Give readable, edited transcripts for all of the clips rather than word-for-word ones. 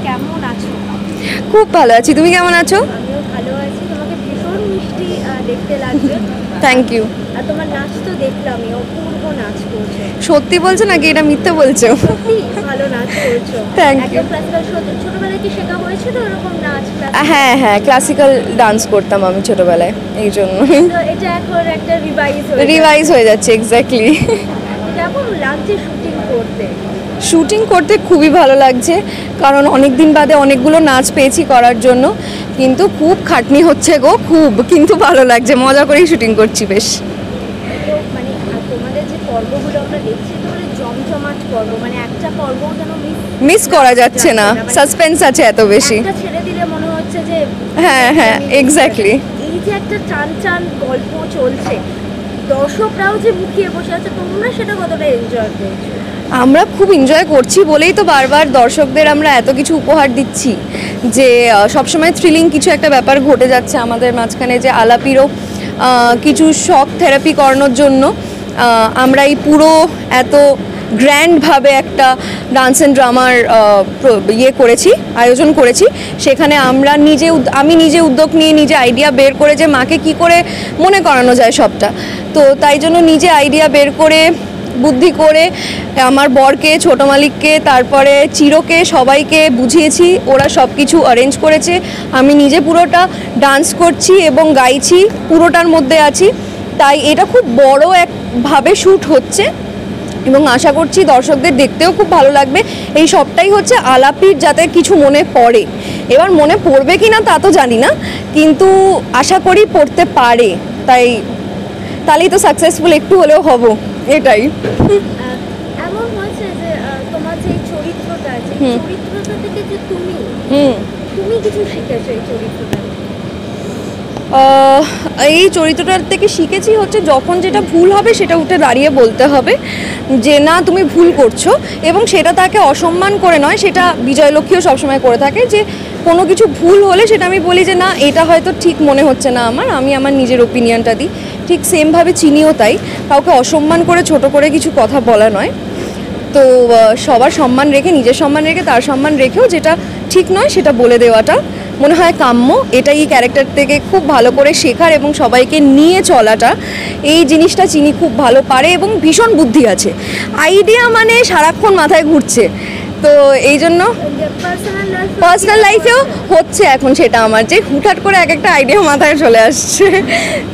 কেমন আছো? খুব ভালো আছি, তুমি কেমন আছো? আমিও ভালো আছি। তোমাকে ভীষণ মিষ্টি দেখতে লাগছে। Thank you. আর তোমার নাচ তো দেখলামই, অপূর্ব নাচ করছো। সত্যি বলছো নাকি এটা মিথ্যে বলছো? সত্যি ভালো নাচ করছো। Thank you. একদম ক্লাসিক্যাল। ছোটবেলায় কি শেখা হয়েছিল এরকম নাচ? হ্যাঁ হ্যাঁ, ক্লাসিক্যাল ডান্স করতাম আমি ছোটবেলায়, এই জন্য তো এটা এখন একটা রিভাইজ হয়ে যাচ্ছে। এক্স্যাক্টলি। কেমন লাগছে শুটিং করতে? শুটিং করতে খুবই ভালো লাগছে, কারণ অনেক দিন বাদে অনেকগুলো নাচ পেয়েছি করার জন্য, কিন্তু খুব খাটনি হচ্ছে গো, খুব, কিন্তু ভালো লাগছে, মজা করেই শুটিং করছি বেশ। তো মানে তোমাদের যে পর্বগুলো আমরা দেখছি তো মানে জমজমাট পর্ব, মানে একটা পর্ব যেন মিস করা যাচ্ছে না, সাসপেন্স আছে এত বেশি। একটা ছেড়ে দিলে মনে হচ্ছে যে হ্যাঁ হ্যাঁ, এক্স্যাক্টলি। এই যে একটা টান টান গল্প চলছে, দর্শকরাও যে মুখিয়ে বসে আছে, তোমরা সেটা কতটা এনজয় করছো? আমরা খুব এনজয় করছি বলেই তো বারবার দর্শকদের আমরা এত কিছু উপহার দিচ্ছি, যে সবসময় থ্রিলিং কিছু একটা ব্যাপার ঘটে যাচ্ছে আমাদের মাঝখানে, যে আলাপিরও কিছু শক থেরাপি করানোর জন্য আমরা এই পুরো এত গ্র্যান্ডভাবে একটা ডান্স অ্যান্ড ড্রামার আয়োজন করেছি। সেখানে আমি নিজে উদ্যোগ নিয়ে নিজে আইডিয়া বের করে যে মাকে কি করে মনে করানো যায় সবটা, তো তাই জন্য নিজে আইডিয়া বের করে বুদ্ধি করে আমার বরকে, ছোটো মালিককে, তারপরে চিরকে, সবাইকে বুঝিয়েছি, ওরা সব কিছু অ্যারেঞ্জ করেছে। আমি নিজে পুরোটা ডান্স করছি এবং গাইছি, পুরোটার মধ্যে আছি। তাই এটা খুব বড় একভাবে শ্যুট হচ্ছে এবং আশা করছি দর্শকদের দেখতেও খুব ভালো লাগবে। এই সবটাই হচ্ছে আলাপির যাতে কিছু মনে পড়ে। এবার মনে পড়বে কি না তা তো জানি না, কিন্তু আশা করি পড়তে পারে, তাহলেই তো সাকসেসফুল একটু হলেও হব, এটাই। এমন হয়েছে যে তোমার যে চরিত্রটা থেকে যে তুমি কিছু শিখেছো এই চরিত্রটা? এই চরিত্রটার থেকে শিখেছি হচ্ছে যখন যেটা ভুল হবে সেটা উঠে দাঁড়িয়ে বলতে হবে যে না তুমি ভুল করছো, এবং সেটা তাকে অসম্মান করে নয়, সেটা বিজয়লক্ষ্মীও সবসময় করে থাকে, যে কোনো কিছু ভুল হলে সেটা আমি বলি যে না এটা হয়তো ঠিক মনে হচ্ছে না আমি আমার নিজের ওপিনিয়নটা দিই। ঠিক সেমভাবে চিনিও তাই, কাউকে অসম্মান করে ছোট করে কিছু কথা বলা নয়। তো সবার সম্মান রেখে, নিজের সম্মান রেখে, তার সম্মান রেখেও যেটা ঠিক নয় সেটা বলে দেওয়াটা মনে হয় কাম্য। এটাই এই ক্যারেক্টার থেকে খুব ভালো করে শেখার এবং সবাইকে নিয়ে চলাটা, এই জিনিসটা চিনি খুব ভালো পারে এবং ভীষণ বুদ্ধি আছে। আইডিয়া মানে সারাক্ষণ মাথায় ঘুরছে, তো এই জন্য পার্সোনাল লাইফেও হচ্ছে এখন সেটা আমার, যে হুটহাট করে এক একটা আইডিয়া মাথায় চলে আসছে,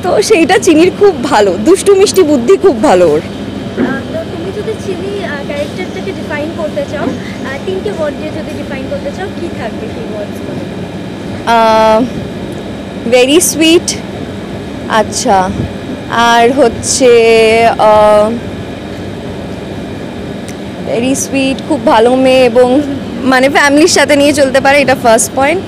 তো সেইটা চিনির খুব ভালো, দুষ্টু মিষ্টি বুদ্ধি খুব ভালো ওর। তুমি যদি চিনি ক্যারেক্টারটাকে ডিফাইন করতে চাও, তিনটে ওয়ার্ড দিয়ে যদি ডিফাইন করতে চাও, কি থাকবে সেই ওয়ার্ডসগুলো? ভেরি সুইট, আচ্ছা, আর হচ্ছে ভেরি সুইট, খুব ভালো মেয়ে এবং মানে ফ্যামিলির সাথে নিয়ে চলতে পারে, এটা ফার্স্ট পয়েন্ট।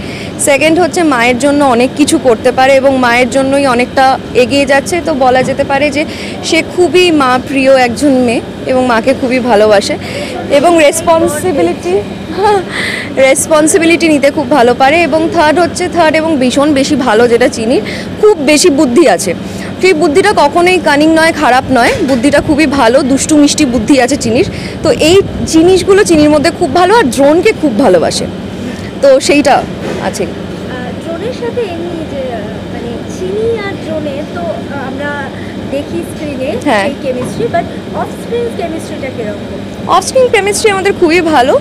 সেকেন্ড হচ্ছে মায়ের জন্য অনেক কিছু করতে পারে এবং মায়ের জন্যই অনেকটা এগিয়ে যাচ্ছে, তো বলা যেতে পারে যে সে খুবই মা প্রিয় একজন মেয়ে এবং মাকে খুবই ভালোবাসে এবং রেসপন্সিবিলিটি নিতে খুব ভালো পারে। এবং থার্ড এবং ভীষণ বেশি ভালো যেটা চিনি, খুব বেশি বুদ্ধি আছে। সেই বুদ্ধিটা কখনোই কানিং নয়, খারাপ নয়, বুদ্ধিটা খুবই ভালো, দুষ্টু মিষ্টি বুদ্ধি আছে চিনির। তো এই জিনিসগুলো চিনির মধ্যে খুব ভালো, আর ড্রোনকে খুব ভালোবাসে, তো সেইটা আছে। ড্রোনের সাথে এমনি যে মানে চিনি আর ড্রোনের তো আমরা দেখি স্ক্রিনে সেই কেমিস্ট্রি, বাট অফ স্ক্রিন কেমিস্ট্রিটা কিরকম? অফ স্ক্রিন কেমিস্ট্রি আমাদের খুবই ভালো,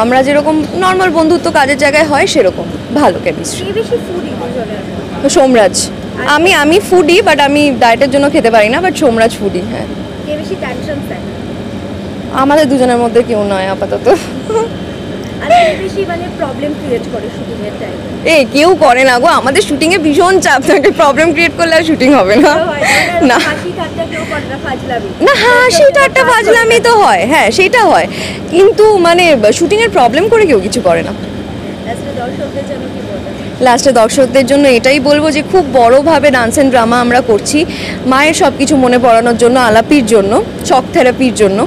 আমরা যেরকম নর্মাল বন্ধুত্ব কাজের জায়গায় হয় সেরকম ভালো কেমিস্ট্রি। বেশি ফুডি দুজনের? সোমরাজ। আমি ফুডি, বাট আমি ডায়েটের জন্য খেতে পারি না, বাট সোমরাজ ফুডি। হ্যাঁ। কে বেশি টেনশন দেয়? আমাদের দুজনের মধ্যে কেউ নয় আপাতত। আর বেশি মানে প্রবলেম ক্রিয়েট করে শুটিং এর টাইমে? কেউ করে না গো, আমাদের শুটিং এ ভীষণ চাপ থাকে, প্রবলেম ক্রিয়েট করলে আর শুটিং হবে না। না হাসি ঠাট্টা কেউ করে না, ফাজলামি? না, হাসি ঠাট্টা ফাজলামি তো হয়, হ্যাঁ সেটা হয়, কিন্তু মানে শুটিং এর প্রবলেম করে কেউ কিছু করে না। লাস্টে দর্শকদের জন্য এটাই বলবো যে খুব বড়োভাবে ডান্স অ্যান্ড ড্রামা আমরা করছি, মায়ের সব কিছু মনে পড়ানোর জন্য, আলাপির জন্য, শক থেরাপির জন্য।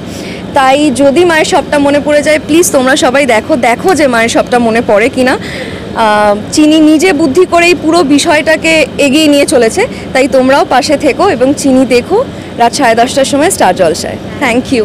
তাই যদি মায়ের সবটা মনে পড়ে যায়, প্লিজ তোমরা সবাই দেখো যে মায়ের সবটা মনে পড়ে কিনা। চিনি নিজে বুদ্ধি করেই পুরো বিষয়টাকে এগিয়ে নিয়ে চলেছে, তাই তোমরাও পাশে থেকো এবং চিনি দেখো রাত 10:30টার সময় স্টার জলসায়। Thank you.